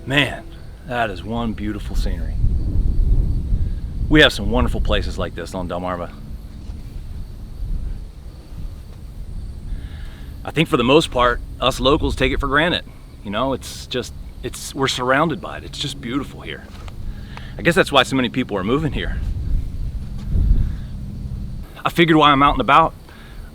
Man, that is one beautiful scenery. We have some wonderful places like this on Delmarva. I think for the most part, us locals take it for granted. You know, we're surrounded by it. It's just beautiful here. I guess that's why so many people are moving here. I figured while I'm out and about,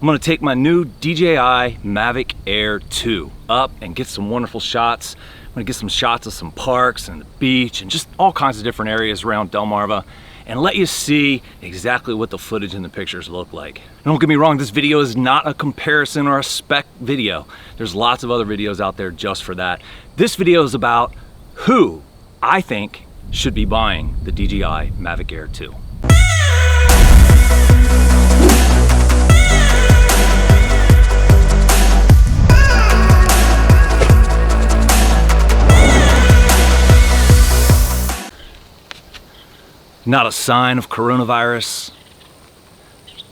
I'm gonna take my new DJI Mavic Air 2 up and get some wonderful shots. I'm gonna get some shots of some parks and the beach and just all kinds of different areas around Delmarva and let you see exactly what the footage and the pictures look like. Don't get me wrong, this video is not a comparison or a spec video. There's lots of other videos out there just for that. This video is about who I think should be buying the DJI Mavic Air 2. Not a sign of coronavirus,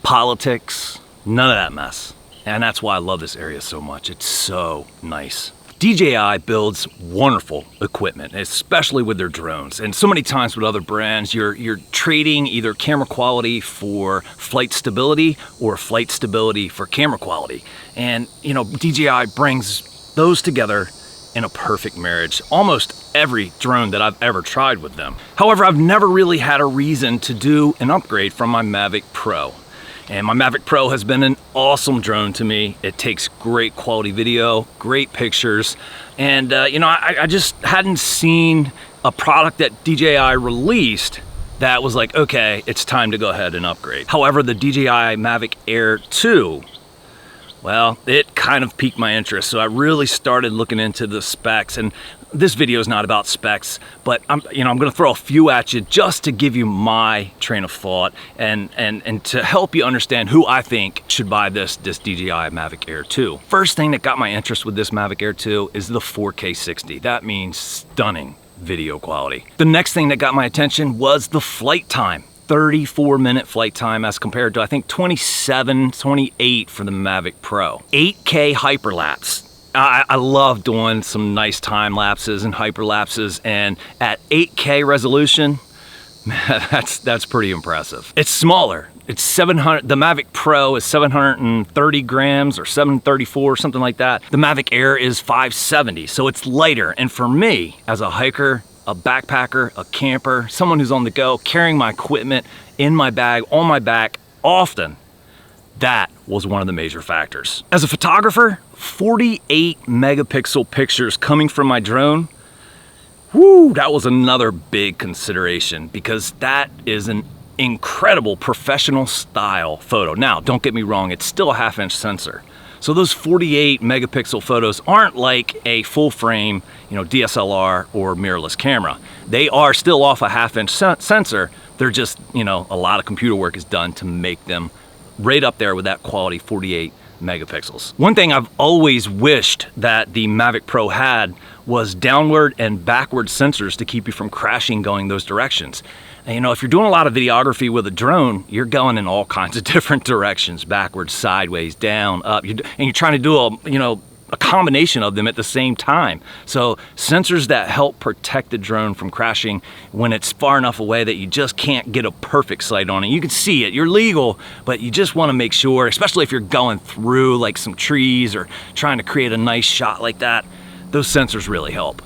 politics, none of that mess. And that's why I love this area so much. It's so nice. DJI builds wonderful equipment, especially with their drones. And so many times with other brands, you're trading either camera quality for flight stability or flight stability for camera quality. And you know, DJI brings those together in a perfect marriage. Almost every drone that I've ever tried with them. However, I've never really had a reason to do an upgrade from my Mavic Pro. And my Mavic Pro has been an awesome drone to me. It takes great quality video, great pictures, and you know, I just hadn't seen a product that DJI released that was like, okay, it's time to go ahead and upgrade. However, the DJI Mavic Air 2, well, it kind of piqued my interest, so I really started looking into the specs. And this video is not about specs, but I'm gonna throw a few at you just to give you my train of thought and to help you understand who I think should buy this DJI Mavic Air 2. First thing that got my interest with this Mavic Air 2 is the 4K 60. That means stunning video quality. The next thing that got my attention was the flight time. 34-minute flight time as compared to I think 27, 28 for the Mavic Pro. 8K hyperlapse. I love doing some nice time lapses and hyperlapses, and at 8K resolution, that's pretty impressive. It's smaller. It's 700. The Mavic Pro is 730 grams or 734, something like that. The Mavic Air is 570, so it's lighter. And for me, as a hiker, a backpacker, a camper, someone who's on the go, carrying my equipment in my bag, on my back, often, that was one of the major factors. As a photographer, 48 megapixel pictures coming from my drone, whoo, that was another big consideration because that is an incredible professional style photo. Now, don't get me wrong, it's still a 1/2-inch sensor. So those 48 megapixel photos aren't like a full frame, you know, DSLR or mirrorless camera. They are still off a 1/2-inch sensor. They're just, you know, a lot of computer work is done to make them right up there with that quality 48 megapixels. One thing I've always wished that the Mavic Pro had was downward and backward sensors to keep you from crashing going those directions. And, you know, if you're doing a lot of videography with a drone, you're going in all kinds of different directions, backwards, sideways, down, up, and you're trying to do a combination of them at the same time. So sensors that help protect the drone from crashing when it's far enough away that you just can't get a perfect sight on it. You can see it, you're legal, but you just want to make sure, especially if you're going through like some trees or trying to create a nice shot like that, those sensors really help.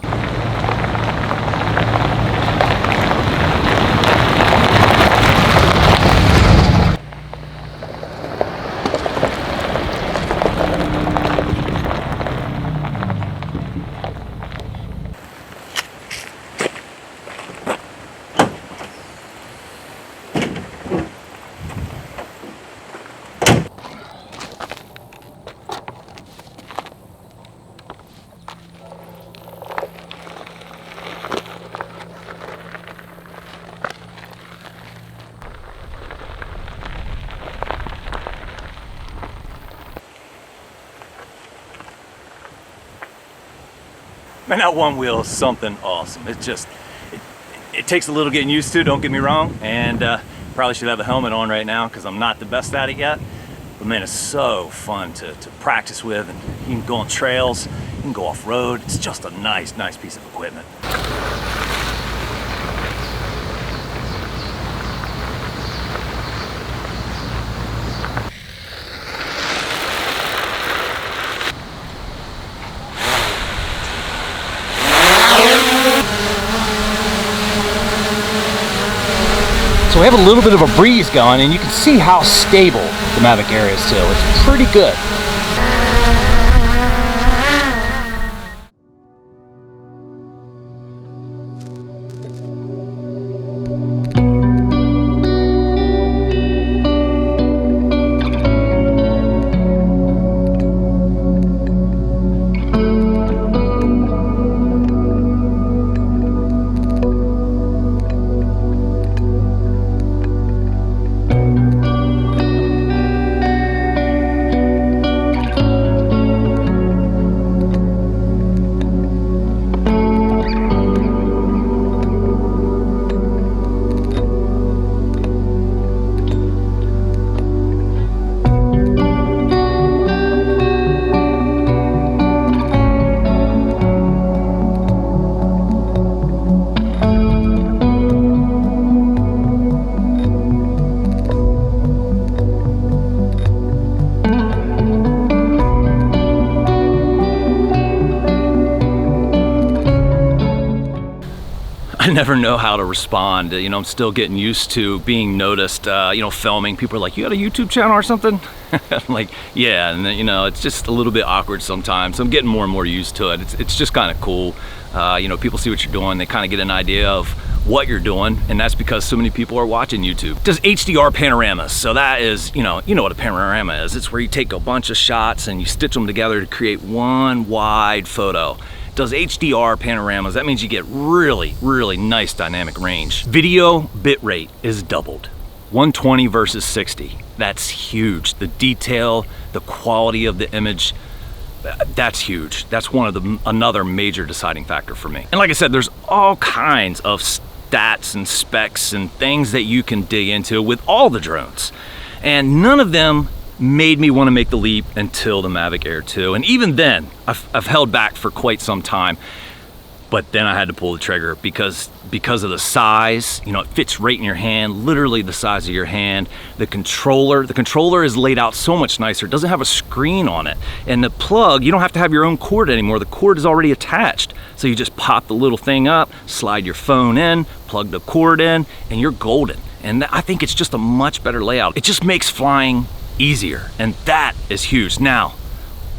Man, that one wheel is something awesome. It takes a little getting used to, don't get me wrong, and probably should have a helmet on right now because I'm not the best at it yet. But man, it's so fun to practice with, and you can go on trails, you can go off-road. It's just a nice piece of equipment. we have a little bit of a breeze going, and you can see how stable the Mavic Air is too. It's pretty good. I never know how to respond. You know, I'm still getting used to being noticed, you know, filming. People are like, you got a YouTube channel or something? I'm like, yeah, and then, you know, it's just a little bit awkward sometimes. I'm getting more and more used to it. It's just kind of cool. You know, people see what you're doing. They kind of get an idea of what you're doing, and that's because so many people are watching YouTube. It does HDR panoramas. So that is, you know what a panorama is. It's where you take a bunch of shots and you stitch them together to create one wide photo. Does HDR panoramas. That means you get really, really nice dynamic range. Video bitrate is doubled. 120 versus 60. That's huge. The detail, the quality of the image, that's huge. That's another major deciding factor for me. And like I said, there's all kinds of stats and specs and things that you can dig into with all the drones. And none of them made me want to make the leap until the Mavic Air 2. And even then, I've held back for quite some time. But then I had to pull the trigger because of the size. You know, it fits right in your hand, literally the size of your hand. The controller is laid out so much nicer. It doesn't have a screen on it. And the plug, you don't have to have your own cord anymore. The cord is already attached. So you just pop the little thing up, slide your phone in, plug the cord in, and you're golden. And I think it's just a much better layout. It just makes flying easier, and that is huge. Now,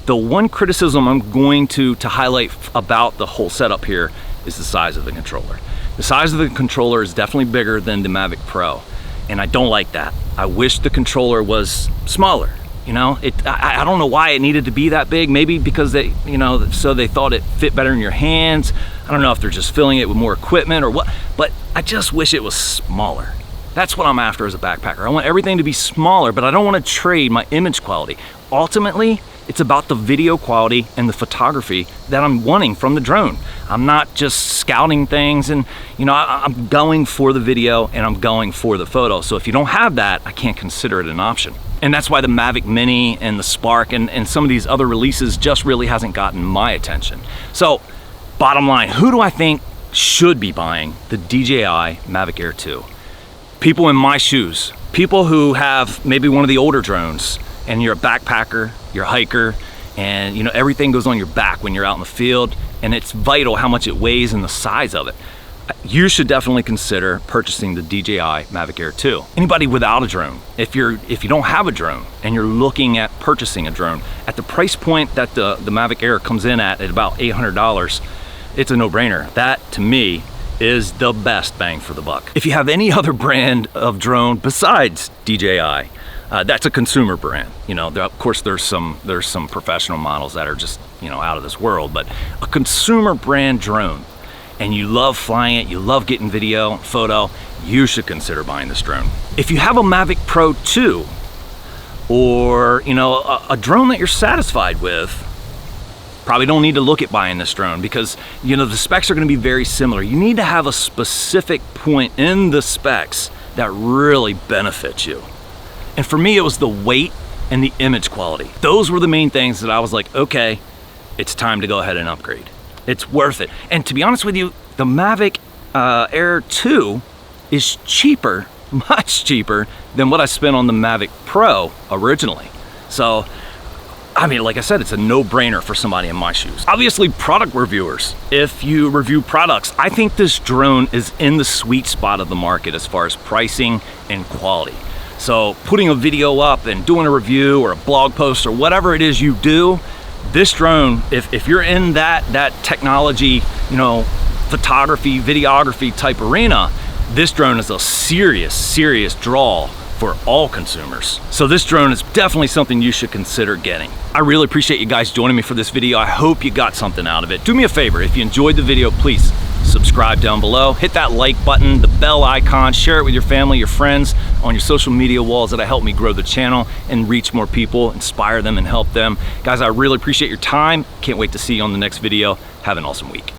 the one criticism I'm going to highlight about the whole setup here is the size of the controller. The size of the controller is definitely bigger than the Mavic Pro, and I don't like that. I wish the controller was smaller. You know, I don't know why it needed to be that big. Maybe because they, you know, so they thought it fit better in your hands. I don't know if they're just filling it with more equipment or what, but I just wish it was smaller. That's what I'm after as a backpacker. I want everything to be smaller, but I don't want to trade my image quality. Ultimately, it's about the video quality and the photography that I'm wanting from the drone. I'm not just scouting things, and you know, I'm going for the video and I'm going for the photo. So if you don't have that, I can't consider it an option. And that's why the Mavic Mini and the Spark and some of these other releases just really hasn't gotten my attention. So bottom line, who do I think should be buying the DJI Mavic Air 2? People in my shoes, people who have maybe one of the older drones, and you're a backpacker, you're a hiker, and you know, everything goes on your back when you're out in the field, and it's vital how much it weighs and the size of it. You should definitely consider purchasing the DJI Mavic Air 2. Anybody without a drone, if you don't have a drone and you're looking at purchasing a drone, at the price point that the Mavic Air comes in at about $800, it's a no-brainer. That, to me, is the best bang for the buck. If you have any other brand of drone besides DJI, that's a consumer brand. You know, of course there's some professional models that are just, you know, out of this world, but a consumer brand drone, and you love flying it, you love getting video, photo, you should consider buying this drone. If you have a Mavic Pro 2, or you know, a drone that you're satisfied with, probably don't need to look at buying this drone, because you know, the specs are going to be very similar. You need to have a specific point in the specs that really benefits you. And for me, it was the weight and the image quality. Those were the main things that I was like, okay, it's time to go ahead and upgrade. It's worth it. And to be honest with you, the Mavic Air 2 is cheaper, much cheaper than what I spent on the Mavic Pro originally. So I mean, like I said, it's a no-brainer for somebody in my shoes. Obviously, product reviewers, if you review products, I think this drone is in the sweet spot of the market as far as pricing and quality. So putting a video up and doing a review or a blog post or whatever it is you do, this drone, if you're in that technology, you know, photography, videography type arena, this drone is a serious draw for all consumers. So this drone is definitely something you should consider getting. I really appreciate you guys joining me for this video. I hope you got something out of it. Do me a favor, if you enjoyed the video, please subscribe down below, hit that like button, the bell icon, share it with your family, your friends, on your social media walls. That'll help me grow the channel and reach more people, inspire them and help them. Guys, I really appreciate your time. Can't wait to see you on the next video. Have an awesome week.